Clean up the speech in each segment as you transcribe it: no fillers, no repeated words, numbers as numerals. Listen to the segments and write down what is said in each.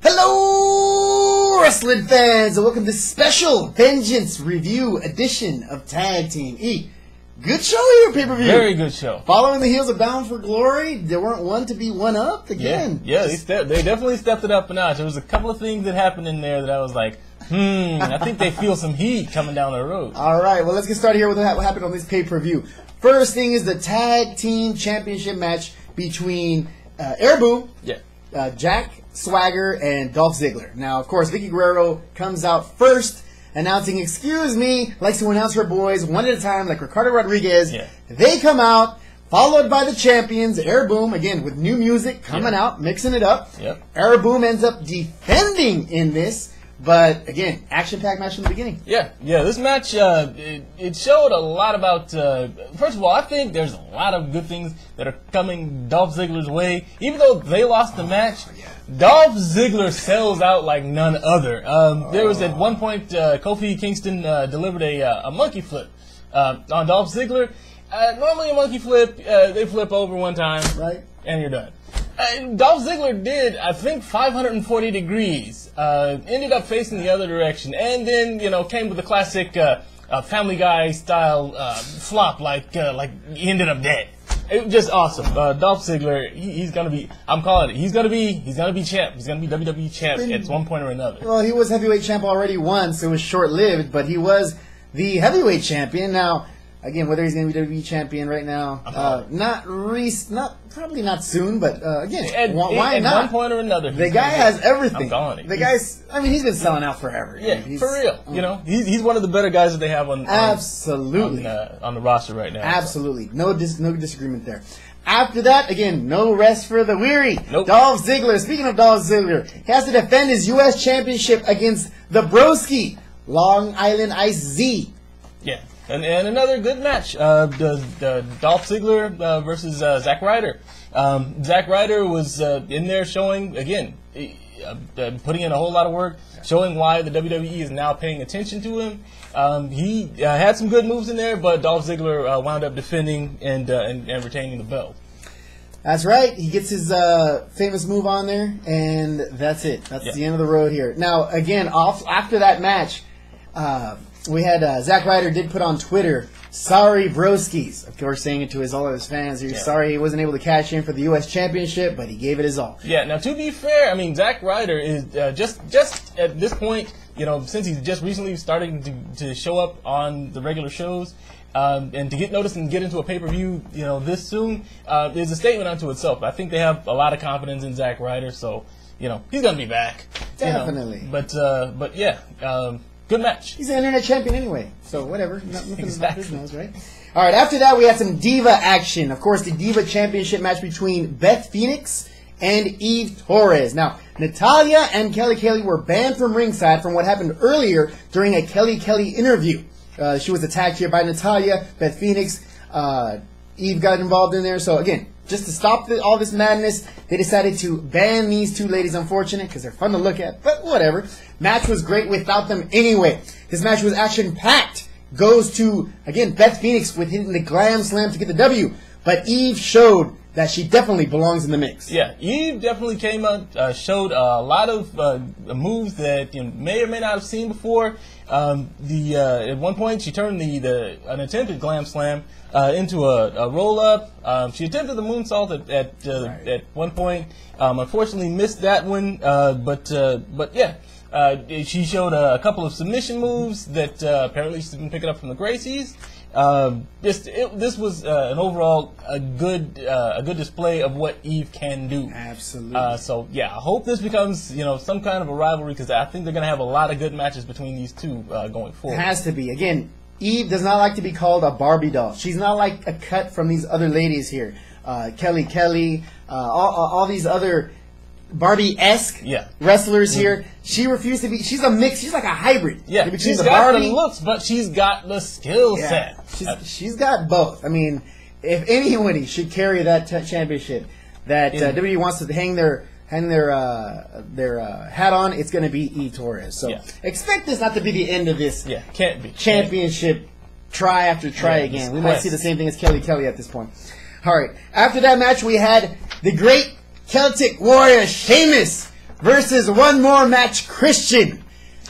Hello, wrestling fans, and welcome to this special Vengeance review edition of Tag Team E. Good show here, pay-per-view. Very good show. Following the heels of Bound for Glory, there weren't one to be one-upped again. Yeah, they definitely stepped it up a notch. There was a couple of things that happened in there that I was like, I think they feel some heat coming down the road. All right, well, let's get started here with what happened on this pay-per-view. First thing is the Tag Team Championship match between Air Boom, Jack Swagger, and Dolph Ziggler. Now, of course, Vicky Guerrero comes out first, announcing, excuse me, likes to announce her boys one at a time, like Ricardo Rodriguez. Yeah. They come out, followed by the champions, Air Boom, again, with new music coming out, mixing it up. Yep. Air Boom ends up defending in this, but, again, action-packed match from the beginning. Yeah, this match, it showed a lot about, first of all, I think there's a lot of good things that are coming Dolph Ziggler's way. Even though they lost the match, Dolph Ziggler sells out like none other. There was at one point, Kofi Kingston delivered a monkey flip on Dolph Ziggler. Normally a monkey flip, they flip over one time, right, and you're done. Dolph Ziggler did, I think, 540 degrees, ended up facing the other direction, and then, came with the classic Family Guy style flop, like he ended up dead. It was just awesome. Dolph Ziggler, he's gonna be, I'm calling it, he's gonna be champ. He's gonna be WWE champ at one point or another. Well, he was heavyweight champ already once. It was short-lived, but he was the heavyweight champion. Now, again, whether he's going to be WWE champion right now, probably not soon, but again, why not? At one point or another, the guy has everything. I'm calling it. The guy's, I mean, he's been selling out forever. Yeah, for real. He's one of the better guys that they have on the roster right now. Absolutely, no disagreement there. After that, again, no rest for the weary. Nope. Dolph Ziggler. Speaking of Dolph Ziggler, he has to defend his U.S. Championship against the Broski, Long Island Ice Z. Yeah. And another good match, the Dolph Ziggler versus Zack Ryder. Zack Ryder was in there showing, again, putting in a whole lot of work, showing why the WWE is now paying attention to him. He had some good moves in there, but Dolph Ziggler wound up defending and retaining the belt. That's right. He gets his famous move on there, and that's it. That's the end of the road here. Now, again, after that match, we had Zack Ryder did put on Twitter, sorry broskies, of course saying it to all of his fans. He's sorry he wasn't able to cash in for the U.S. Championship, but he gave it his all. Yeah, now to be fair, I mean, Zack Ryder is just at this point, since he's just recently starting to show up on the regular shows, and to get noticed and get into a pay-per-view, this soon, is a statement unto itself. I think they have a lot of confidence in Zack Ryder, so, he's going to be back. Definitely. But yeah, good match. He's an internet champion anyway, so whatever. Nothing about his nose, right? All right, after that, we had some Diva action. Of course, the Diva Championship match between Beth Phoenix and Eve Torres. Now, Natalya and Kelly were banned from ringside from what happened earlier during a Kelly interview. She was attacked here by Natalya, Beth Phoenix. Eve got involved in there. So, again, just to stop all this madness, they decided to ban these two ladies. Unfortunate, because they're fun to look at, but whatever. Match was great without them anyway. This match was action-packed. Goes to, again, Beth Phoenix with hitting the glam slam to get the W. But Eve showed that she definitely belongs in the mix. Yeah, Eve definitely came out, showed a lot of moves that you may or may not have seen before. At one point, she turned an attempted glam slam into a roll up. She attempted the moonsault at one point. Unfortunately, missed that one. But yeah. She showed a couple of submission moves that apparently she's been picking up from the Gracies. This was an overall a good display of what Eve can do. Absolutely. So yeah, I hope this becomes some kind of a rivalry, because I think they're going to have a lot of good matches between these two going forward. It has to be. Again, Eve does not like to be called a Barbie doll. She's not like a cut from these other ladies here. Kelly, all these other Barbie-esque wrestlers here. She refused to be. She's a mix. She's like a hybrid. Yeah, she's got the looks, but she's got the skill set. She's got both. I mean, if anybody should carry that championship that WWE wants to hang their hat on, it's going to be Eve Torres. So expect this not to be the end of this. Can't be championship try after try again. We might see the same thing as Kelly at this point. All right. After that match, we had the great Celtic warrior Sheamus versus one more match, Christian.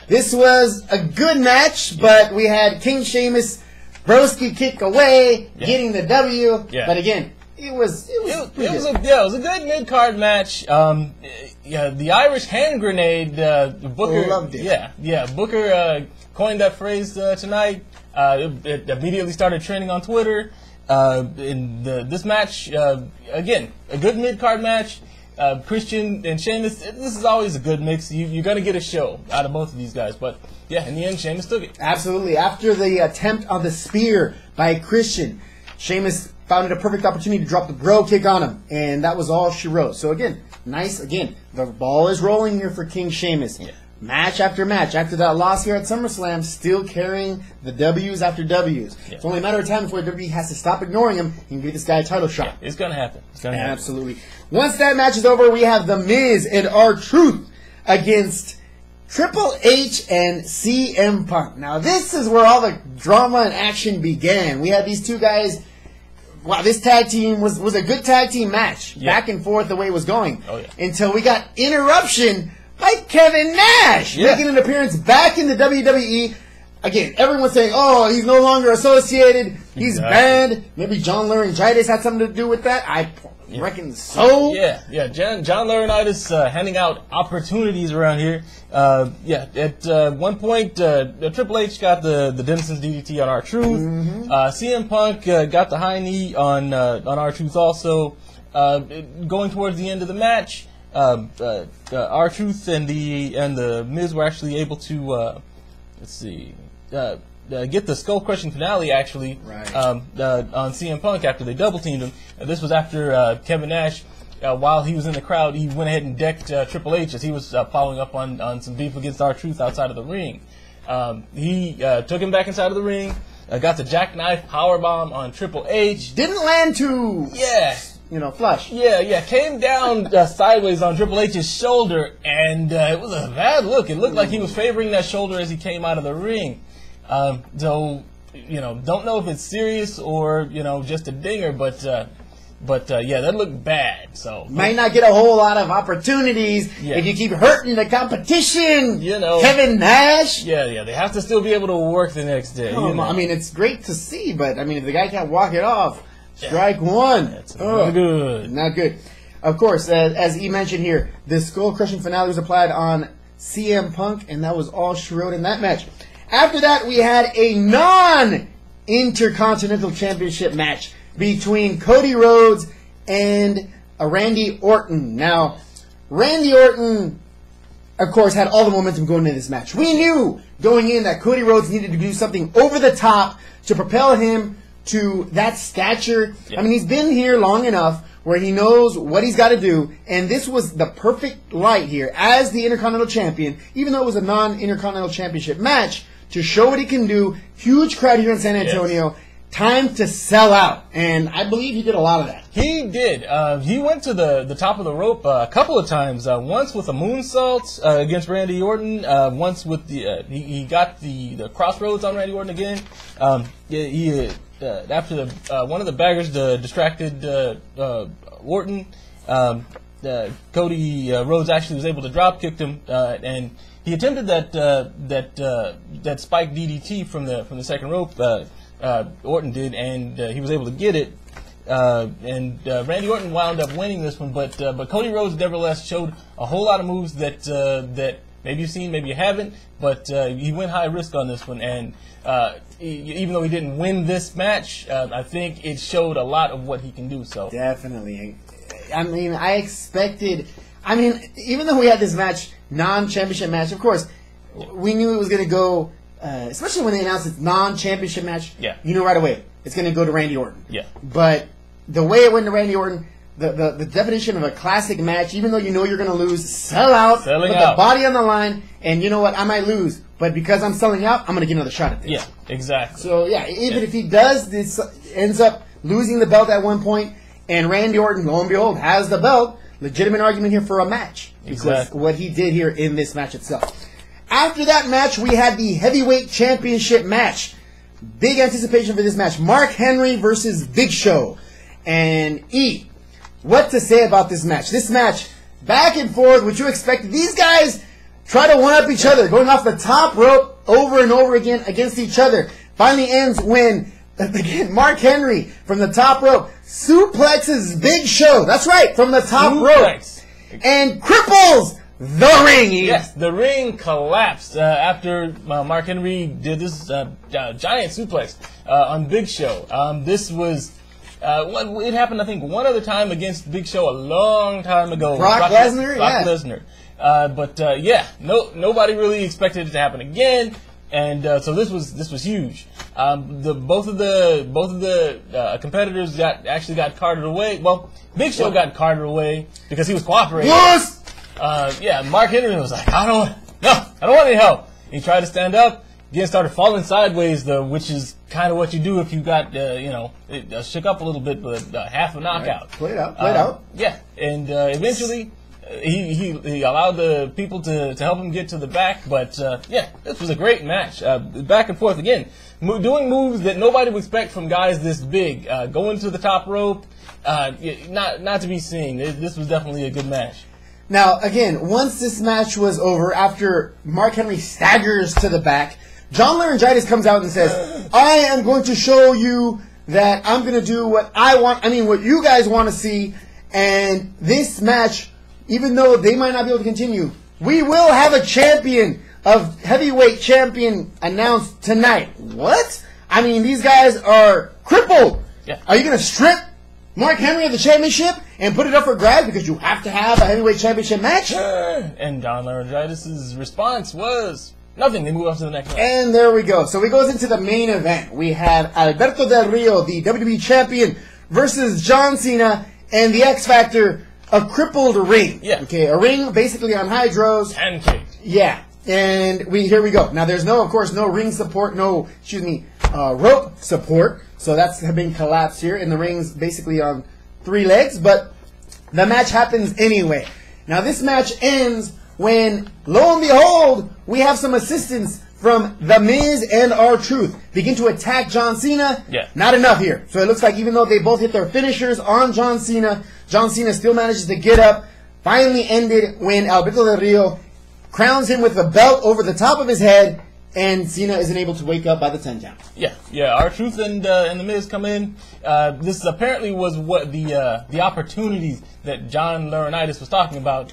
This was a good match, but we had King Sheamus, Broski kick away, getting the W. Yeah. But again, it was a good mid-card match. The Irish hand grenade, Booker loved it. Booker coined that phrase tonight. It immediately started trending on Twitter. In this match, again, a good mid-card match. Christian and Sheamus, this is always a good mix. You're going to get a show out of both of these guys. But, yeah, in the end, Sheamus took it. Absolutely. After the attempt on the spear by Christian, Sheamus found it a perfect opportunity to drop the bro kick on him. And that was all she wrote. So, again, nice. Again, the ball is rolling here for King Sheamus. Yeah. Match after match. After that loss here at SummerSlam, still carrying the W's after W's. Yeah. It's only a matter of time before WWE has to stop ignoring him and give this guy a title shot. Yeah, it's going to happen. Absolutely. Once that match is over, we have The Miz and R-Truth against Triple H and CM Punk. Now, this is where all the drama and action began. We had these two guys. Wow, this tag team was a good tag team match. Yeah. Back and forth the way it was going. Oh, yeah. Until we got interruption by Kevin Nash, making an appearance back in the WWE. Again, everyone's saying, oh, he's no longer associated. He's banned. Maybe John Laurinaitis had something to do with that. I reckon so. Yeah. John Laurinaitis handing out opportunities around here. At one point, Triple H got the Dennison's DDT on R-Truth. Mm-hmm. CM Punk got the high knee on R-Truth also. Going towards the end of the match, R-Truth and the Miz were actually able to get the skull crushing finale actually on CM Punk after they double teamed him. This was after Kevin Nash, while he was in the crowd, he went ahead and decked Triple H as he was following up on some beef against R-Truth outside of the ring. He took him back inside of the ring, got the jackknife powerbomb on Triple H. Didn't land too. Yeah. Flush. Yeah. Came down sideways on Triple H's shoulder, and it was a bad look. It looked like he was favoring that shoulder as he came out of the ring. Don't know if it's serious or, just a dinger, but that looked bad. So might not get a whole lot of opportunities if you keep hurting the competition. Kevin Nash. Yeah. They have to still be able to work the next day. I mean, it's great to see, but if the guy can't walk it off. Strike one. That's not good. Not good. Of course, as he mentioned here, the skull-crushing finale was applied on CM Punk, and that was all she wrote in that match. After that, we had a non-Intercontinental Championship match between Cody Rhodes and Randy Orton. Now, Randy Orton, of course, had all the momentum going into this match. We knew going in that Cody Rhodes needed to do something over the top to propel him to that stature. Yeah. He's been here long enough where he knows what he's got to do, and this was the perfect light here as the Intercontinental Champion, even though it was a non-Intercontinental Championship match, to show what he can do. Huge crowd here in San Antonio. Yes. Time to sell out, and I believe he did a lot of that. He did. He went to the top of the rope a couple of times. Once with a moonsault against Randy Orton. Once with he got the crossroads on Randy Orton again. After one of the baggers distracted Orton, Cody Rhodes actually was able to drop kick him, and he attempted that spike DDT from the second rope. Orton did, and he was able to get it. And Randy Orton wound up winning this one, but Cody Rhodes nevertheless showed a whole lot of moves that maybe you've seen, maybe you haven't, but he went high risk on this one, and even though he didn't win this match, I think it showed a lot of what he can do. So definitely, I expected. Even though we had this match, non-championship match, of course, we knew it was going to go. Especially when they announced it's non-championship match, you know right away it's going to go to Randy Orton. Yeah. But the way it went to Randy Orton, the definition of a classic match, even though you know you're going to lose, sell out, put the body on the line, and you know what, I might lose, but because I'm selling out, I'm going to get another shot at this. Yeah, exactly. So, even if he does, this ends up losing the belt at one point, and Randy Orton, lo and behold, has the belt, legitimate argument here for a match. Because what he did here in this match itself. After that match, we had the Heavyweight Championship match. Big anticipation for this match. Mark Henry versus Big Show. And what to say about this match? This match back and forth, which you expect. These guys try to one-up each other, going off the top rope over and over again against each other. Finally ends when, again, Mark Henry from the top rope suplexes Big Show. That's right, from the top rope. And cripples the ring. Yes, the ring collapsed after Mark Henry did this giant suplex on Big Show. This was... it happened, I think, one other time against Big Show a long time ago. Brock Lesnar? Brock Lesnar. Nobody really expected it to happen again, and so this was huge. Both of the competitors actually got carted away. Well, Big Show got carted away because he was cooperating. What? Mark Henry was like, I don't want any help. He tried to stand up. Again, started falling sideways, which is kind of what you do if you got, it shook up a little bit, but half a knockout. Right. Played out. Yeah, and eventually he allowed the people to help him get to the back. But this was a great match, back and forth again, doing moves that nobody would expect from guys this big, going to the top rope, not to be seen. This was definitely a good match. Now, again, once this match was over, after Mark Henry staggers to the back, John Laurinaitis comes out and says, I am going to show you that I'm going to do what what you guys want to see. And this match, even though they might not be able to continue, we will have a champion of heavyweight champion announced tonight. What? I mean, these guys are crippled. Yeah. Are you going to strip Mark Henry of the championship and put it up for grabs because you have to have a heavyweight championship match? And John Laurinaitis' response was nothing. They move on to the next match. And there we go. So we goes into the main event. We have Alberto Del Rio, the WWE champion, versus John Cena and the X Factor, a crippled ring. Yeah. Okay, a ring basically on hydros. Pancaked. Yeah. And here we go. Now there's no ring support, rope support. So that's been collapsed here, and the ring's basically on 3 legs, but the match happens anyway. Now this match ends when, lo and behold, we have some assistance from The Miz and R-Truth begin to attack John Cena. Yeah. Not enough here. So it looks like even though they both hit their finishers on John Cena still manages to get up. Finally ended when Alberto Del Rio crowns him with a belt over the top of his head, and Cena isn't able to wake up by the 10 count. Yeah. R-Truth and The Miz come in. This apparently was what the opportunities that John Laurinaitis was talking about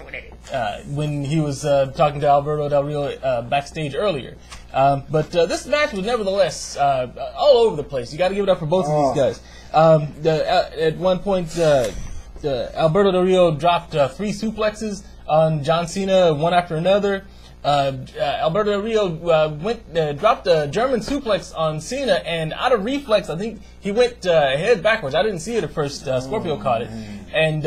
when he was talking to Alberto Del Rio backstage earlier. But this match was nevertheless all over the place. You got to give it up for both of these guys. At one point, Alberto Del Rio dropped 3 suplexes on John Cena, one after another. Alberto Del Rio dropped a German suplex on Cena, and out of reflex, I think he went head backwards. I didn't see it at first. Scorpio caught it, and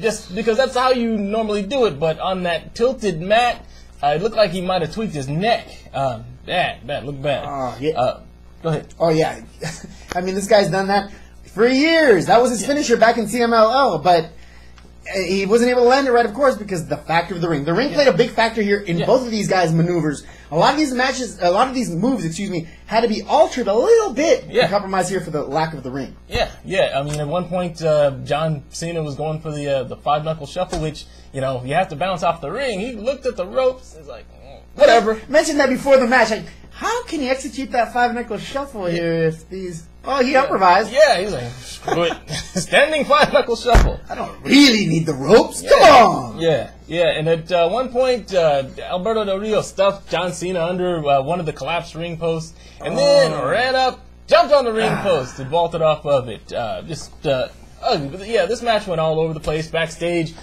just because that's how you normally do it. But on that tilted mat, it looked like he might have tweaked his neck. Bad, looked bad. Go ahead. Oh yeah, I mean this guy's done that for years. That was his finisher back in CMLL, but he wasn't able to land it right, of course, because the factor of the ring. The ring played a big factor here in both of these guys' maneuvers. A lot of these moves, had to be altered a little bit to compromise here for the lack of the ring. Yeah. I mean, at one point, John Cena was going for the 5-knuckle shuffle, which, you have to bounce off the ring. He looked at the ropes and was like, whatever. I mentioned that before the match. Like, how can he execute that 5-knuckle shuffle here if these... Oh, he improvised. Yeah, he's like, screw it. Standing 5-knuckle shuffle. I don't really need the ropes. Come on. Yeah. And at one point, Alberto Del Rio stuffed John Cena under one of the collapsed ring posts, and then ran up, jumped on the ring post, and vaulted off of it. Ugly. But this match went all over the place. Backstage,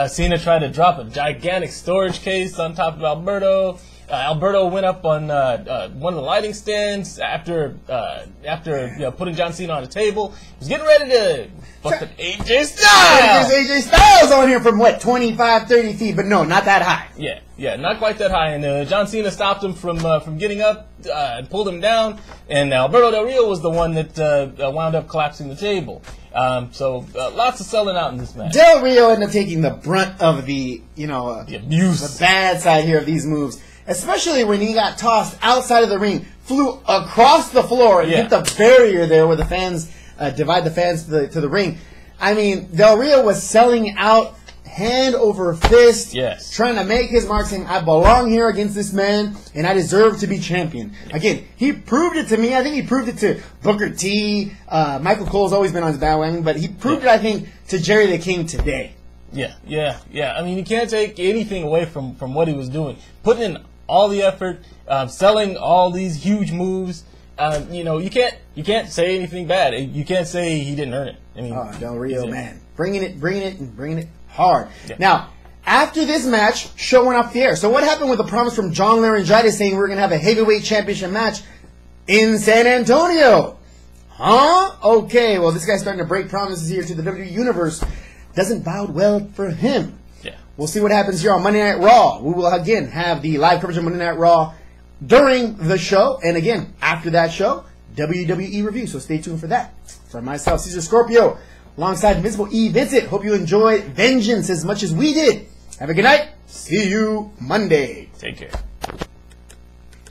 Cena tried to drop a gigantic storage case on top of Alberto. Alberto went up on one of the lighting stands after putting John Cena on the table. He was getting ready to fucking AJ Styles. There's AJ Styles on here from 25, 30 feet, but no, not that high. Yeah, not quite that high. And John Cena stopped him from getting up and pulled him down. And Alberto Del Rio was the one that wound up collapsing the table. So lots of selling out in this match. Del Rio ended up taking the brunt of the abuse, the bad side here of these moves. Especially when he got tossed outside of the ring, flew across the floor and hit the barrier there where the fans divide the fans to the ring. I mean, Del Rio was selling out hand over fist, Yes. trying to make his mark, saying, I belong here against this man, and I deserve to be champion. Again, he proved it to me. I think he proved it to Booker T. Michael Cole's always been on his bandwagon, but he proved it, I think, to Jerry the King today. Yeah. I mean, you can't take anything away from what he was doing. Putting in all the effort, selling all these huge moves. You can't say anything bad. You can't say he didn't earn it. I mean, Del Rio, man, bringing it hard. Yeah. Now, after this match, show went off the air. So what happened with the promise from John Laryngitis saying we're going to have a heavyweight championship match in San Antonio? Huh? Okay, well, this guy's starting to break promises here to the WWE Universe. Doesn't bode well for him. Yeah. We'll see what happens here on Monday Night Raw. We will, again, have the live coverage of Monday Night Raw during the show. And, again, after that show, WWE review. So stay tuned for that. For myself, Cesar Scorpio, alongside Invincible Vincent. Hope you enjoyed Vengeance as much as we did. Have a good night. See you Monday. Take care.